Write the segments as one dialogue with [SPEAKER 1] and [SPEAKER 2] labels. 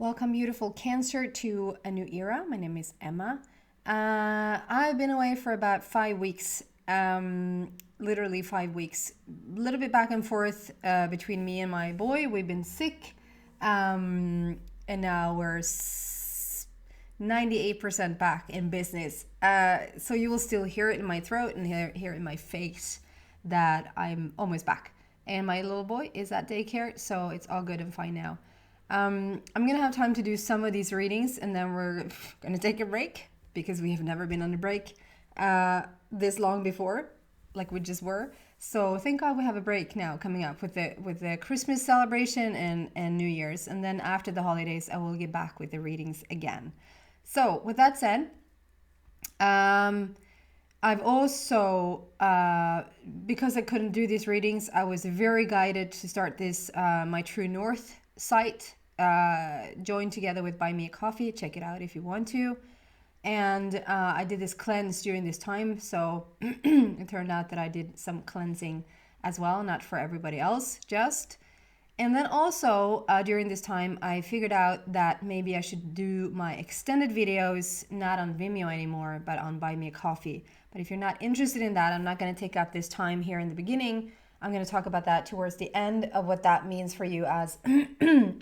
[SPEAKER 1] Welcome, beautiful Cancer, to a new era. My name is Emma. I've been away for about 5 weeks, literally 5 weeks. A little bit back and forth between me and my boy. We've been sick, and now we're 98% back in business. So you will still hear it in my throat and hear in my face that I'm almost back. And my little boy is at daycare, so it's all good and fine now. I'm going to have time to do some of these readings, and then we're going to take a break because we have never been on a break this long before, like we just were. So thank God we have a break now coming up with the Christmas celebration and New Year's. And then after the holidays, I will get back with the readings again. So with that said, I've also, because I couldn't do these readings, I was very guided to start this My True North site, join together with Buy Me a Coffee. Check it out if you want to. And I did this cleanse during this time, so it turned out that I did some cleansing as well, not for everybody else, just. And then also during this time, I figured out that maybe I should do my extended videos not on Vimeo anymore, but on Buy Me a Coffee. But if you're not interested in that, I'm not going to take up this time here in the beginning. I'm going to talk about that towards the end of what that means for you as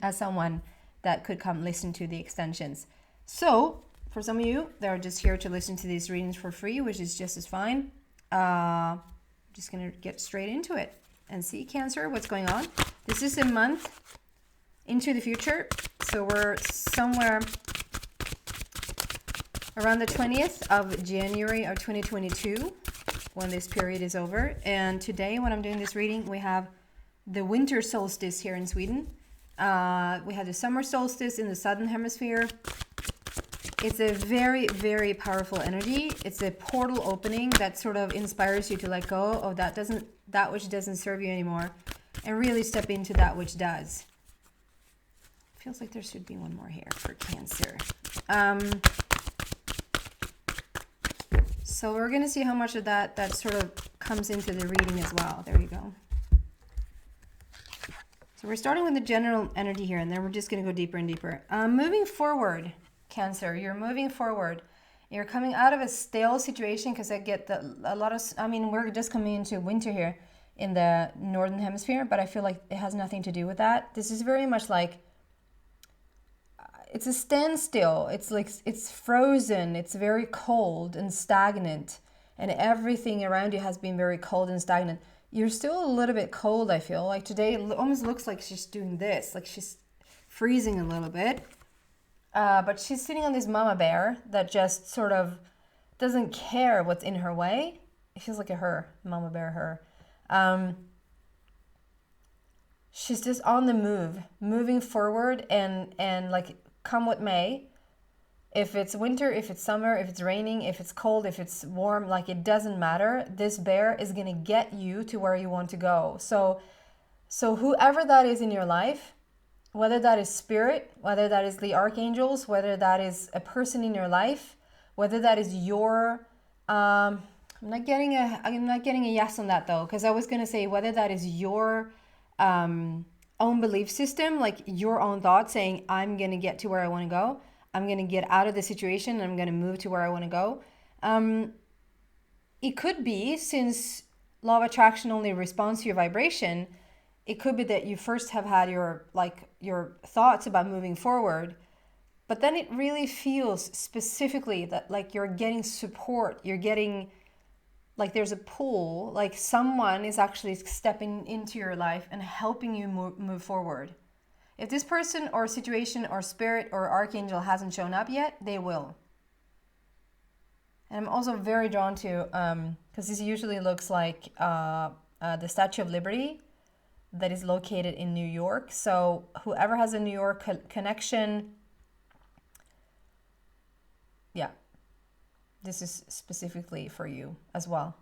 [SPEAKER 1] as someone that could come listen to the extensions. So for some of you that are just here to listen to these readings for free, which is just as fine, just going to get straight into it and see, Cancer, what's going on. This is a month into the future, so we're somewhere around the 20th of January of 2022 when this period is over. And today, when I'm doing this reading, we have the winter solstice here in Sweden. We have the summer solstice in the southern hemisphere. It's a very, very powerful energy. It's a portal opening that sort of inspires you to let go of that which doesn't serve you anymore and really step into that which does. Feels like there should be one more here for Cancer. So we're going to see how much of that sort of comes into the reading as well. There you go. So we're starting with the general energy here, and then we're just going to go deeper and deeper. Moving forward, Cancer, you're moving forward. You're coming out of a stale situation because I get we're just coming into winter here in the northern hemisphere, but I feel like it has nothing to do with that. This is very much like it's a standstill. It's like it's frozen. It's very cold and stagnant, and everything around you has been very cold and stagnant. You're still a little bit cold, I feel. Like today it almost looks like she's doing this, like she's freezing a little bit. But she's sitting on this mama bear that just sort of doesn't care what's in her way. It feels like a her, mama bear her. She's just on the move, moving forward and like come what may. If it's winter, if it's summer, if it's raining, if it's cold, if it's warm, like it doesn't matter. This bear is going to get you to where you want to go. So whoever that is in your life, whether that is spirit, whether that is the archangels, whether that is a person in your life, whether that is your I'm not getting a yes on that though, because I was going to say whether that is your own belief system, like your own thoughts saying, I'm going to get to where I want to go. I'm going to get out of the situation and I'm going to move to where I want to go. It could be, since law of attraction only responds to your vibration, it could be that you first have had your thoughts about moving forward, but then it really feels specifically that like you're getting support, you're getting like there's a pull, like someone is actually stepping into your life and helping you move forward. If this person or situation or spirit or archangel hasn't shown up yet, they will. And I'm also very drawn to, because this usually looks like the Statue of Liberty that is located in New York. So whoever has a New York connection, yeah, this is specifically for you as well.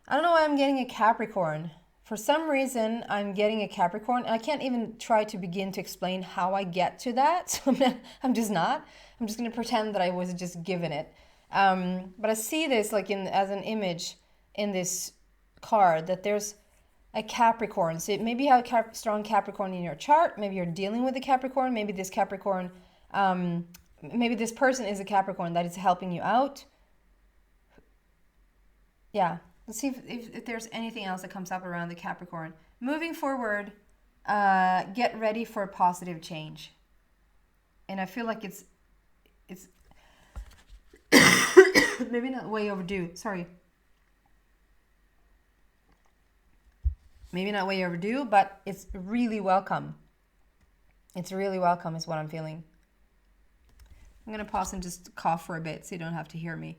[SPEAKER 1] I don't know why I'm getting a Capricorn. For some reason, I'm getting a Capricorn. I can't even try to begin to explain how I get to that. So I'm just not. I'm just going to pretend that I was just given it. But I see this like as an image in this card, that there's a Capricorn. So maybe you have a strong Capricorn in your chart. Maybe you're dealing with a Capricorn. Maybe this Capricorn, maybe this person is a Capricorn that is helping you out. Yeah, let's see if there's anything else that comes up around the Capricorn. Moving forward, get ready for a positive change. And I feel like it's maybe not way overdue. Sorry. Maybe not way overdue, but it's really welcome. It's really welcome is what I'm feeling. I'm going to pause and just cough for a bit so you don't have to hear me.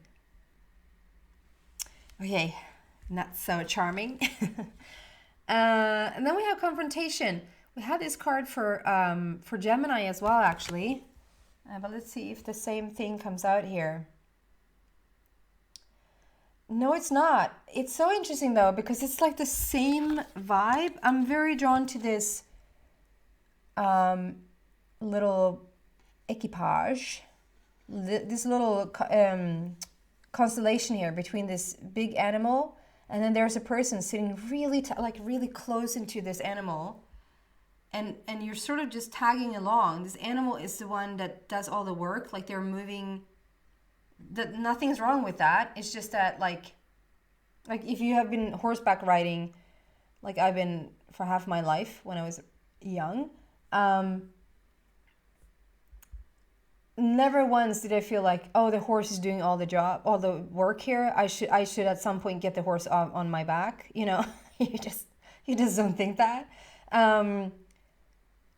[SPEAKER 1] Okay, not so charming. And then we have confrontation. We had this card for Gemini as well, actually. But let's see if the same thing comes out here. No, it's not. It's so interesting though, because it's like the same vibe. I'm very drawn to this little equipage, this little constellation here between this big animal, and then there's a person sitting really really close into this animal, and you're sort of just tagging along. This animal is the one that does all the work, like they're moving. That nothing's wrong with that. It's just that like if you have been horseback riding, like I've been for half my life when I was young, never once did I feel like, oh, the horse is doing all the job, all the work here. I should at some point get the horse on my back. You know, you just don't think that.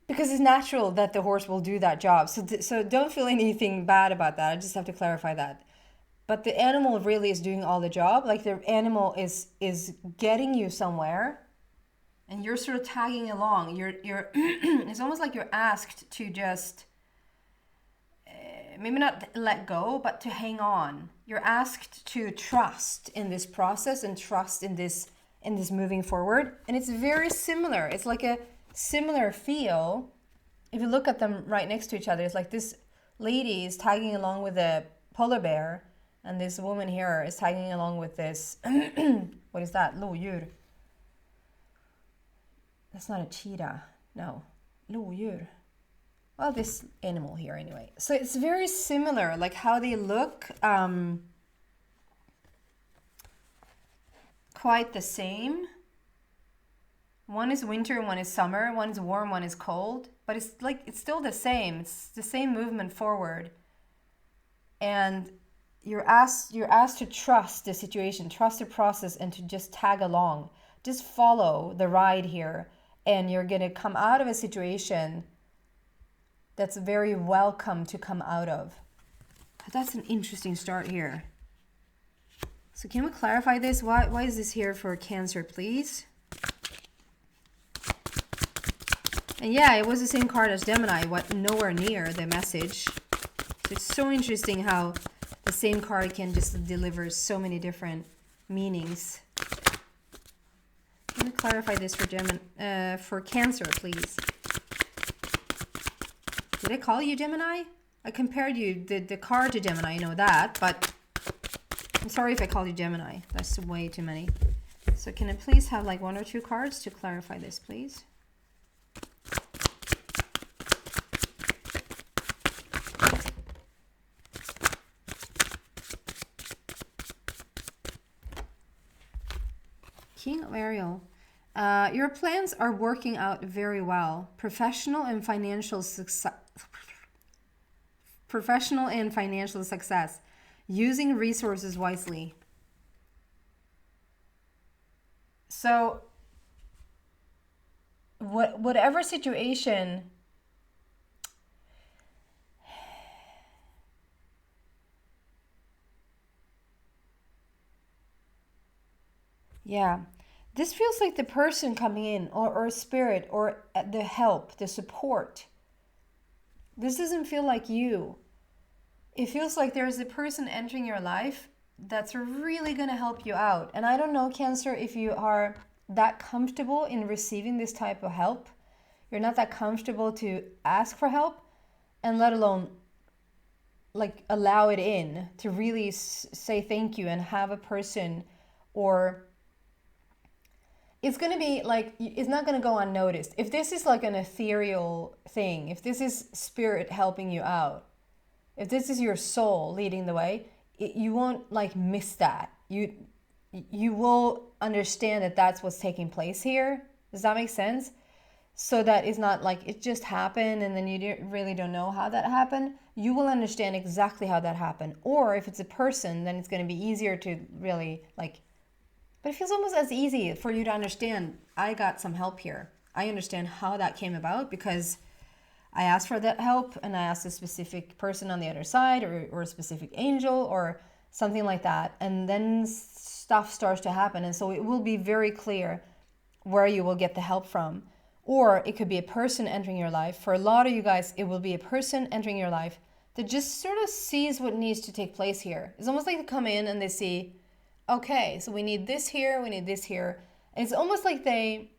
[SPEAKER 1] Because it's natural that the horse will do that job. So don't feel anything bad about that. I just have to clarify that. But the animal really is doing all the job. Like the animal is getting you somewhere, and you're sort of tagging along. You're it's almost like you're asked to just maybe not let go, but to hang on. You're asked to trust in this process and trust in this moving forward. And it's very similar. It's like a similar feel. If you look at them right next to each other, it's like this lady is tagging along with a polar bear, and this woman here is tagging along with this what is that? Lodjur. That's not a cheetah. No. Lodjur. Well, this animal here anyway. So it's very similar, like how they look, quite the same. One is winter, one is summer, one is warm, one is cold, but it's still the same. It's the same movement forward. And you're asked to trust the situation, trust the process, and to just tag along. Just follow the ride here, and you're going to come out of a situation that's very welcome to come out of. That's an interesting start here. So can we clarify this? Why is this here for Cancer, please? And yeah, it was the same card as Gemini, nowhere near the message. So it's so interesting how the same card can just deliver so many different meanings. Let me clarify this for Cancer, please. Did I call you Gemini? I compared you the card to Gemini, I know that, but I'm sorry if I called you Gemini. That's way too many. So can I please have like 1 or 2 cards to clarify this, please? King of Ariel. Your plans are working out very well. Professional and financial success. Using resources wisely. So, whatever situation yeah. This feels like the person coming in, or a spirit, or the help, the support. This doesn't feel like you. It feels like there's a person entering your life that's really going to help you out. And I don't know, Cancer, if you are that comfortable in receiving this type of help. You're not that comfortable to ask for help, and let alone like allow it in, to really say thank you and have a person, or it's going to be like, it's not going to go unnoticed. If this is like an ethereal thing, if this is spirit helping you out, if this is your soul leading the way, you won't like miss that. You will understand that that's what's taking place here. Does that make sense? So that it's not like it just happened and then you really don't know how that happened. You will understand exactly how that happened. Or if it's a person, then it's going to be easier to really like, but it feels almost as easy for you to understand. I got some help here. I understand how that came about because I asked for that help and I asked a specific person on the other side or a specific angel or something like that. And then stuff starts to happen. And so it will be very clear where you will get the help from. Or it could be a person entering your life. For a lot of you guys, it will be a person entering your life that just sort of sees what needs to take place here. It's almost like they come in and they see, okay, so we need this here, we need this here. And it's almost like they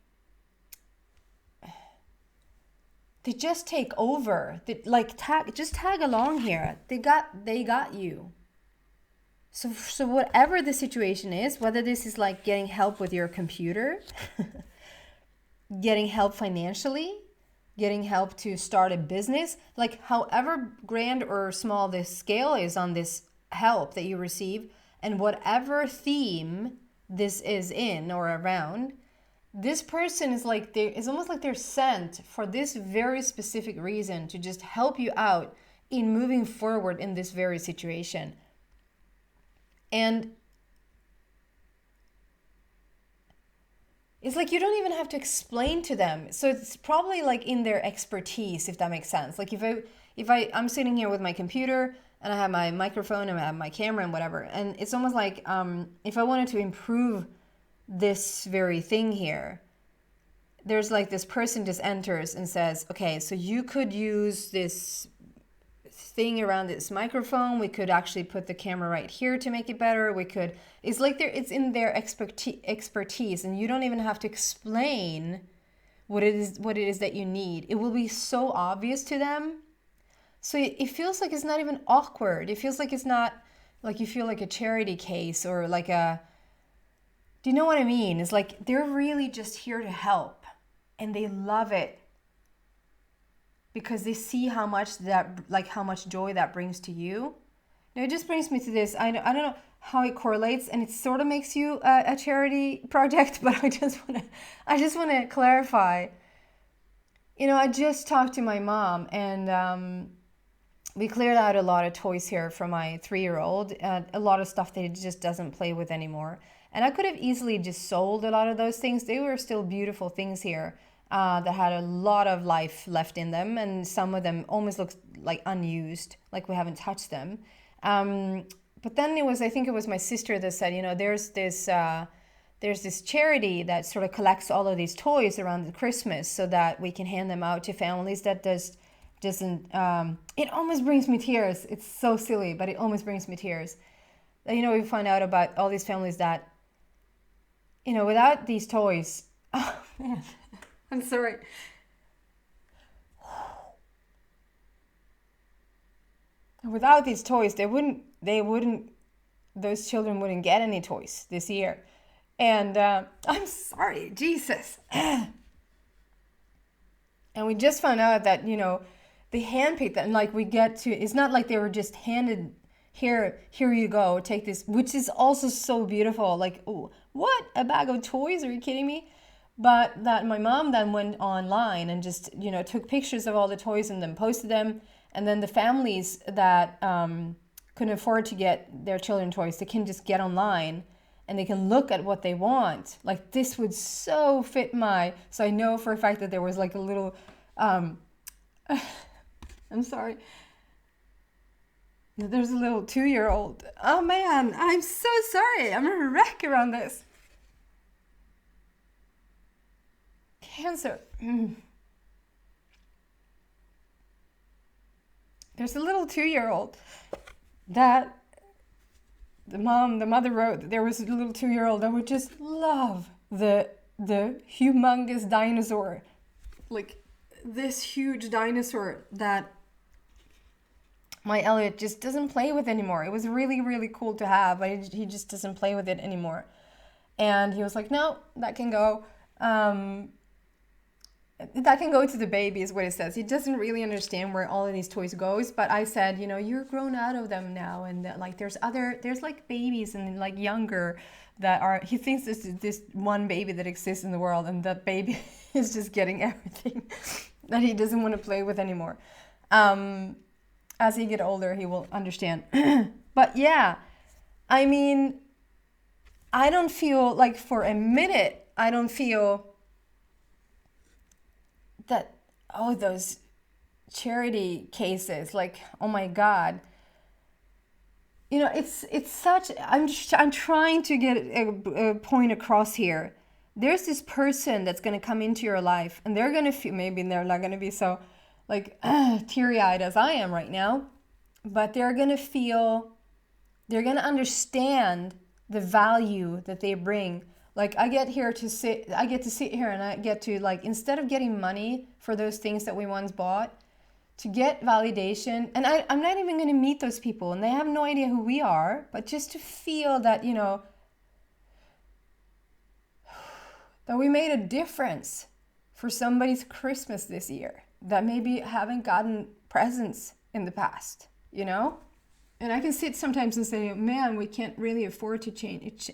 [SPEAKER 1] just take over. They like tag along here. They got you. So whatever the situation is, whether this is like getting help with your computer, getting help financially, getting help to start a business, like however grand or small this scale is on this help that you receive, and whatever theme this is in or around, this person is like, it's almost like they're sent for this very specific reason to just help you out in moving forward in this very situation. And it's like you don't even have to explain to them. So it's probably like in their expertise, if that makes sense. Like if I'm sitting here with my computer and I have my microphone and I have my camera and whatever, and it's almost like if I wanted to improve this very thing here, there's like this person just enters and says, okay, so you could use this thing around this microphone. We could actually put the camera right here to make it better. We could, it's like it's in their expertise, and you don't even have to explain what it is that you need. It will be so obvious to them. So it feels like it's not even awkward. It feels like it's not like you feel like a charity case or like a, do you know what I mean? It's like they're really just here to help, and they love it because they see how much joy that brings to you. Now it just brings me to this. I don't know how it correlates, and it sort of makes you a charity project, but I just want to clarify. You know, I just talked to my mom, and we cleared out a lot of toys here for my 3-year-old, a lot of stuff that he just doesn't play with anymore. And I could have easily just sold a lot of those things. They were still beautiful things here that had a lot of life left in them, and some of them almost looked like unused, like we haven't touched them. But then I think it was my sister that said, you know, there's this charity that sort of collects all of these toys around Christmas so that we can hand them out to families that doesn't, it almost brings me tears. It's so silly, but it almost brings me tears. You know, we find out about all these families that, you know, without these toys, oh man, I'm sorry. Without these toys, those children wouldn't get any toys this year. And I'm sorry, Jesus. And we just found out that, you know, they handpicked that, and like we get to, it's not like they were just handed, here you go, take this, which is also so beautiful. Like, oh, what? A bag of toys? Are you kidding me? But that my mom then went online and just, you know, took pictures of all the toys and then posted them. And then the families that couldn't afford to get their children toys, they can just get online and they can look at what they want. Like, this would so fit so I know for a fact that there was like a little, I'm sorry. There's a little 2-year-old. Oh man, I'm so sorry. I'm a wreck around this. Cancer. There's a little 2-year-old that the mother wrote that there was a little 2-year-old that would just love the humongous dinosaur. Like this huge dinosaur that my Elliot just doesn't play with anymore. It was really, really cool to have, but he just doesn't play with it anymore. And he was like, no, that can go. That can go to the baby is what it says. He doesn't really understand where all of these toys goes, but I said, you're grown out of them now, and that, like there's like babies and like younger that are, he thinks this one baby that exists in the world, and that baby is just getting everything that he doesn't want to play with anymore. As he get older, he will understand. But yeah, I mean, I don't feel like for a minute, I don't feel that, oh, those charity cases, like, oh my God, it's such, I'm trying to get a point across here. There's this person that's going to come into your life, and they're going to feel, maybe they're not going to be so like teary-eyed as I am right now, but they're going to understand the value that they bring. Like I get to sit here and I get to, like, instead of getting money for those things that we once bought, to get validation. And I'm not even going to meet those people, and they have no idea who we are, but just to feel that, that we made a difference for somebody's Christmas this year that maybe haven't gotten presents in the past, And I can sit sometimes and say, man, we can't really afford to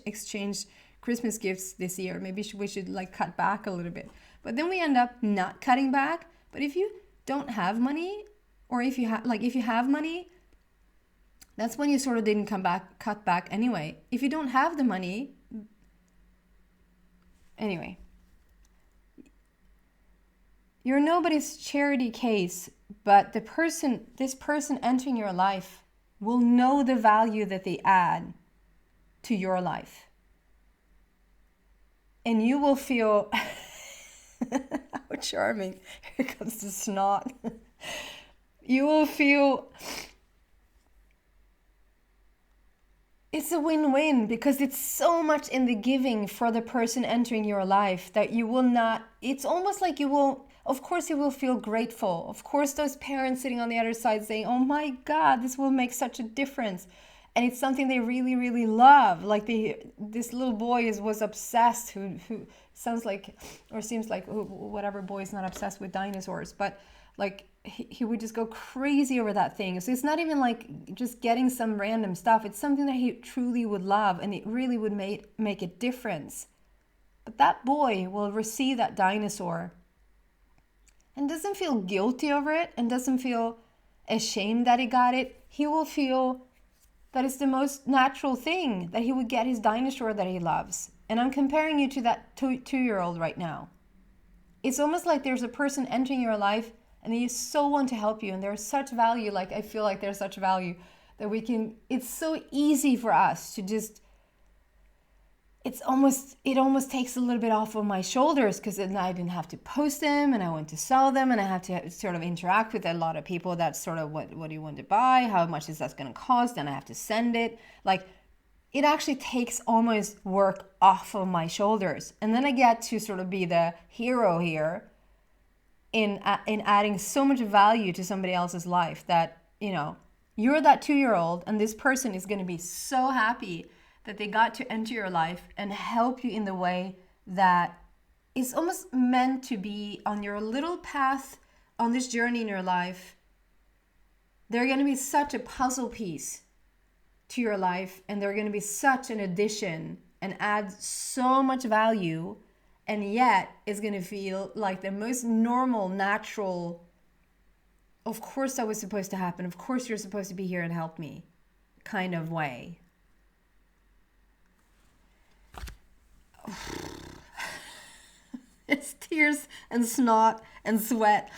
[SPEAKER 1] exchange Christmas gifts this year. Maybe we should like cut back a little bit. But then we end up not cutting back. But if you don't have money, or if you have money, that's when you sort of didn't cut back anyway. If you don't have the money, anyway, you're nobody's charity case, but this person entering your life will know the value that they add to your life. And you will feel, how charming, here comes the snot. You will feel, it's a win-win, because it's so much in the giving for the person entering your life that you will not, it's almost like you will, of course you will feel grateful. Of course those parents sitting on the other side saying, oh my God, this will make such a difference. And it's something they really, really love. Like this little boy was obsessed, who sounds like, or seems like, whatever boy is not obsessed with dinosaurs, but like he would just go crazy over that thing. So it's not even like just getting some random stuff. It's something that he truly would love, and it really would make a difference. But that boy will receive that dinosaur and doesn't feel guilty over it, and doesn't feel ashamed that he got it. He will feel that it's the most natural thing that he would get his dinosaur that he loves. And I'm comparing you to that two-year-old right now. It's almost like there's a person entering your life, and they so want to help you, and there's such value, like I feel like there's such value that it's so easy for us to just, it almost takes a little bit off of my shoulders, because then I didn't have to post them, and I want to sell them, and I have to sort of interact with a lot of people. That's sort of what do you want to buy? How much is that going to cost? Then I have to send it. Like, it actually takes almost work off of my shoulders. And then I get to sort of be the hero here in adding so much value to somebody else's life that, you're that 2-year-old, and this person is going to be so happy that they got to enter your life and help you in the way that is almost meant to be on your little path on this journey in your life. They're going to be such a puzzle piece to your life, and they're going to be such an addition and add so much value, and yet it's going to feel like the most normal, natural, of course that was supposed to happen, of course you're supposed to be here and help me kind of way. It's tears and snot and sweat.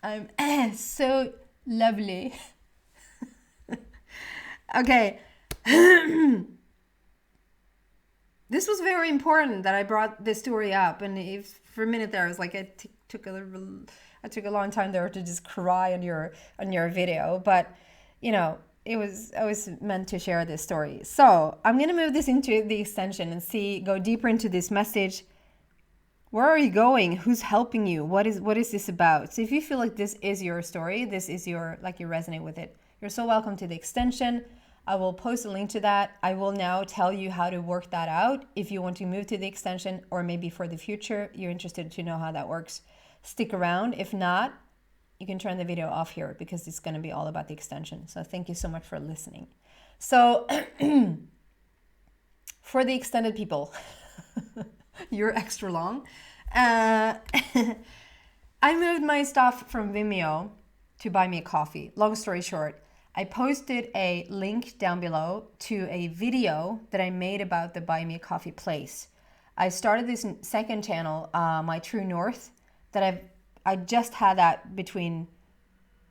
[SPEAKER 1] I'm so lovely. Okay. This was very important that I brought this story up, and if for a minute there I was like, I took a long time there to just cry on your video, but I was meant to share this story. So I'm going to move this into the extension and go deeper into this message. Where are you going? Who's helping you? What is this about? So if you feel like this is your story, this is you resonate with it, you're so welcome to the extension. I will post a link to that. I will now tell you how to work that out if you want to move to the extension, or maybe for the future you're interested to know how that works. Stick around. If not, you can turn the video off here because it's going to be all about the extension. So thank you so much for listening. So for the extended people, you're extra long. I moved my stuff from Vimeo to Buy Me a Coffee. Long story short, I posted a link down below to a video that I made about the Buy Me a Coffee place. I started this second channel, my True North, that I just had that between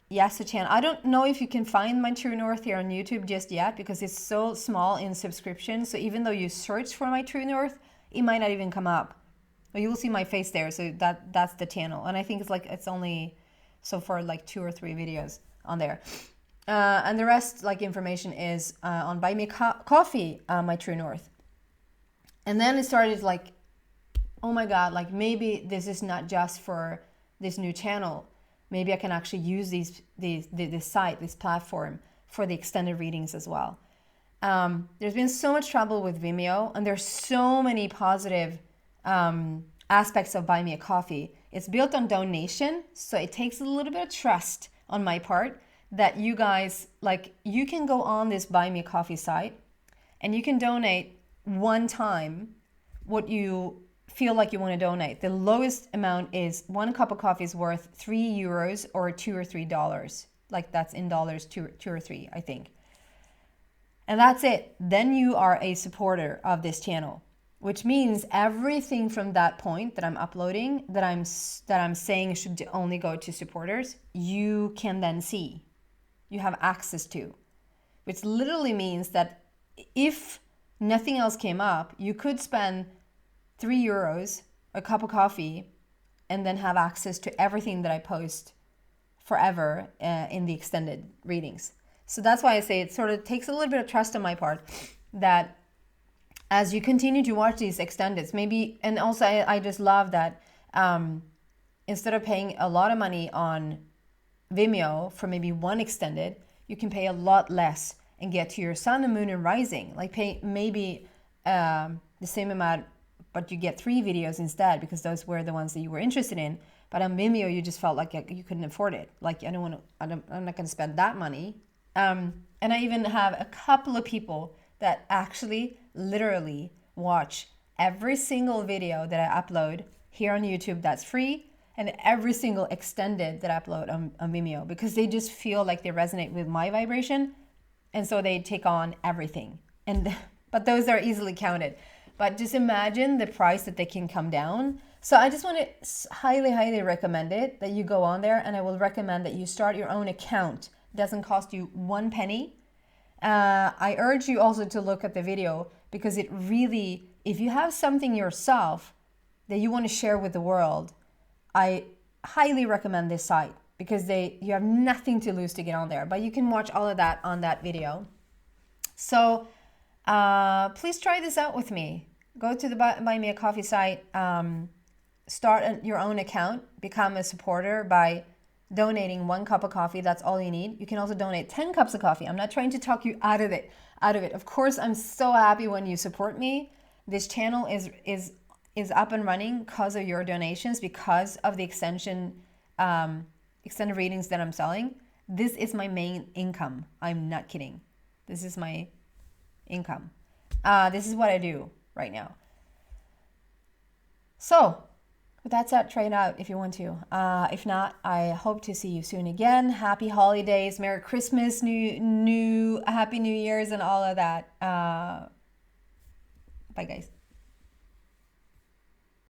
[SPEAKER 1] the channel. I don't know if you can find my True North here on YouTube just yet because it's so small in subscription. So even though you search for my True North, it might not even come up. But you will see my face there. So that's the channel. And I think it's only so far like 2 or 3 videos on there. And the rest, like, information is on Buy Me Coffee, my True North. And then it started like, oh my God, like maybe this is not just for this new channel. Maybe I can actually use this site, this platform for the extended readings as well. There's been so much trouble with Vimeo, and there's so many positive aspects of Buy Me a Coffee. It's built on donation, so it takes a little bit of trust on my part that you guys, like, you can go on this Buy Me a Coffee site and you can donate one time what you feel like you want to donate. The lowest amount is 1 cup of coffee is worth €3 or $2 or $3. Like, that's in dollars, two or three, I think. And that's it. Then you are a supporter of this channel, which means everything from that point that I'm uploading, that I'm saying should only go to supporters, you can then see. You have access to, which literally means that if nothing else came up, you could spend €3, a cup of coffee, and then have access to everything that I post forever in the extended readings. So that's why I say it sort of takes a little bit of trust on my part that as you continue to watch these extendeds, maybe, and also I just love that instead of paying a lot of money on Vimeo for maybe one extended, you can pay a lot less and get to your sun and moon and rising. Like, pay maybe the same amount, but you get 3 videos instead because those were the ones that you were interested in. But on Vimeo, you just felt like you couldn't afford it. Like, I'm not going to spend that money. And I even have a couple of people that actually literally watch every single video that I upload here on YouTube that's free, and every single extended that I upload on Vimeo, because they just feel like they resonate with my vibration, and so they take on everything. But those are easily counted. But just imagine the price that they can come down. So I just want to highly, highly recommend it, that you go on there, and I will recommend that you start your own account. It doesn't cost you 1 penny. I urge you also to look at the video, because it really, if you have something yourself that you want to share with the world, I highly recommend this site, because you have nothing to lose to get on there. But you can watch all of that on that video. So please try this out with me. Go to the Buy Me a Coffee site, start your own account, become a supporter by donating 1 cup of coffee. That's all you need. You can also donate 10 cups of coffee. I'm not trying to talk you out of it. Of course, I'm so happy when you support me. This channel is up and running because of your donations, because of the extended readings that I'm selling. This is my main income. I'm not kidding. This is my income. This is what I do right now. So with that said, try it out if you want to. If not, I hope to see you soon again. Happy holidays, Merry Christmas, Happy New Year's, and all of that. Bye, guys.